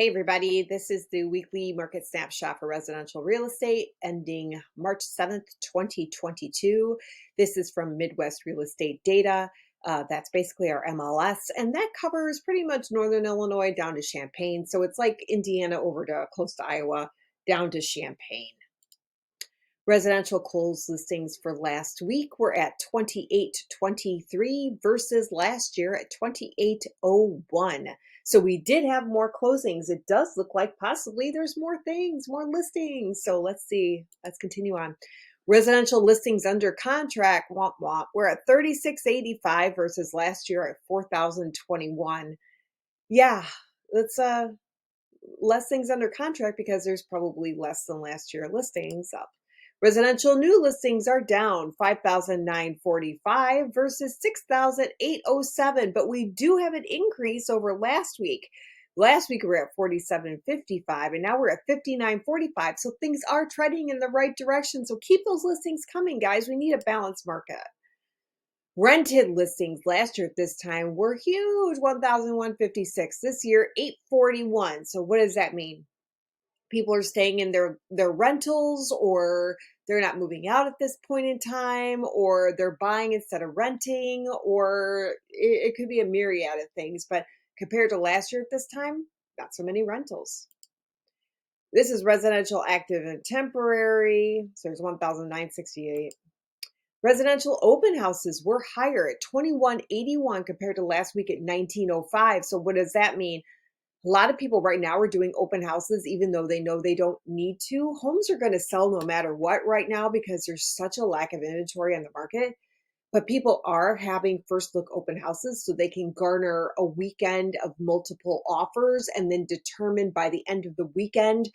Hey everybody, this is the weekly market snapshot for residential real estate ending March 7th, 2022. This is from Midwest Real Estate Data. That's basically our MLS, and that covers pretty much Northern Illinois down to Champaign. So it's like Indiana over to close to Iowa, down to Champaign. Residential closed listings for last week were at 2823 versus last year at 2801. So we did have more closings. It does look like possibly there's more things, more listings. So let's see. Let's continue on. Residential listings under contract, womp womp, we're at 3685 versus last year at 4021. Yeah, that's less things under contract because there's probably less than last year listings up. Residential new listings are down 5,945 versus 6,807, but we do have an increase over last week. Last week we were at 4755 and now we're at 5945. So things are trending in the right direction. So keep those listings coming, guys. We need a balanced market. Rented listings last year at this time were huge, 1,156. This year, 841. So what does that mean? People are staying in their rentals, or they're not moving out at this point in time, or they're buying instead of renting, or it could be a myriad of things. But compared to last year at this time, not so many rentals. This is residential active and temporary. So there's 1,968. Residential open houses were higher at 2181 compared to last week at 1905. So what does that mean? A lot of people right now are doing open houses even though they know they don't need to. Homes are going to sell no matter what right now because there's such a lack of inventory on the market. But people are having first look open houses so they can garner a weekend of multiple offers and then determine by the end of the weekend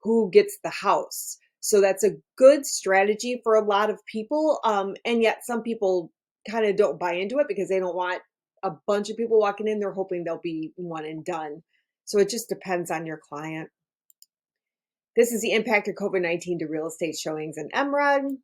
who gets the house. So that's a good strategy for a lot of people. And yet some people kind of don't buy into it because they don't want a bunch of people walking in. They're hoping they'll be one and done. So it just depends on your client. This is the impact of COVID-19 to real estate showings in MRED.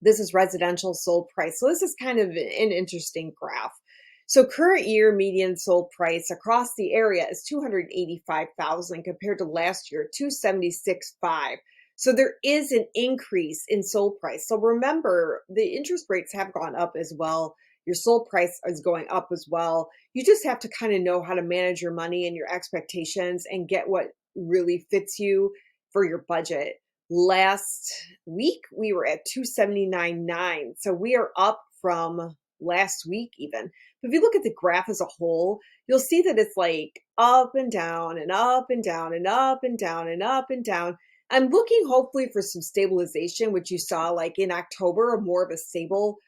This is residential sold price. So this is kind of an interesting graph. So current year median sold price across the area is 285,000 compared to last year, 276,500. So there is an increase in sold price. So remember, the interest rates have gone up as well. Your sold price is going up as well. You just have to kind of know how to manage your money and your expectations and get what really fits you for your budget. Last week, we were at 279.9. So we are up from last week even. But if you look at the graph as a whole, you'll see that it's like up and down and up and down and up and down and up and down. I'm looking hopefully for some stabilization, which you saw like in October, more of a stable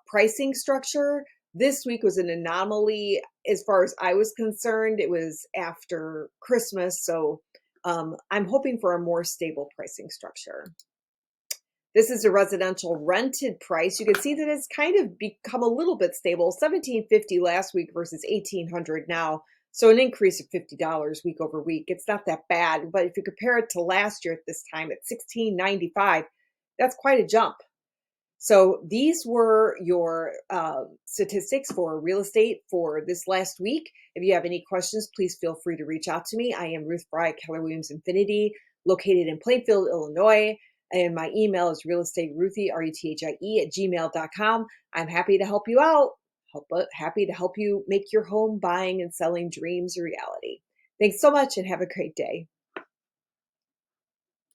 pricing structure. This week was an anomaly as far as I was concerned. It was after Christmas, so I'm hoping for a more stable pricing structure. This is a residential rented price. You can see that it's kind of become a little bit stable, $1,750 last week versus $1,800 now. So an increase of $50 week over week. It's not that bad, but if you compare it to last year at this time at $1,695, that's quite a jump. So these were your statistics for real estate for this last week. If you have any questions, please feel free to reach out to me. I am Ruth Frey, Keller Williams Infinity, located in Plainfield, Illinois. And my email is realestateruthie, RUTHIE, @gmail.com. I'm happy to help you out. Happy to help you make your home buying and selling dreams a reality. Thanks so much and have a great day.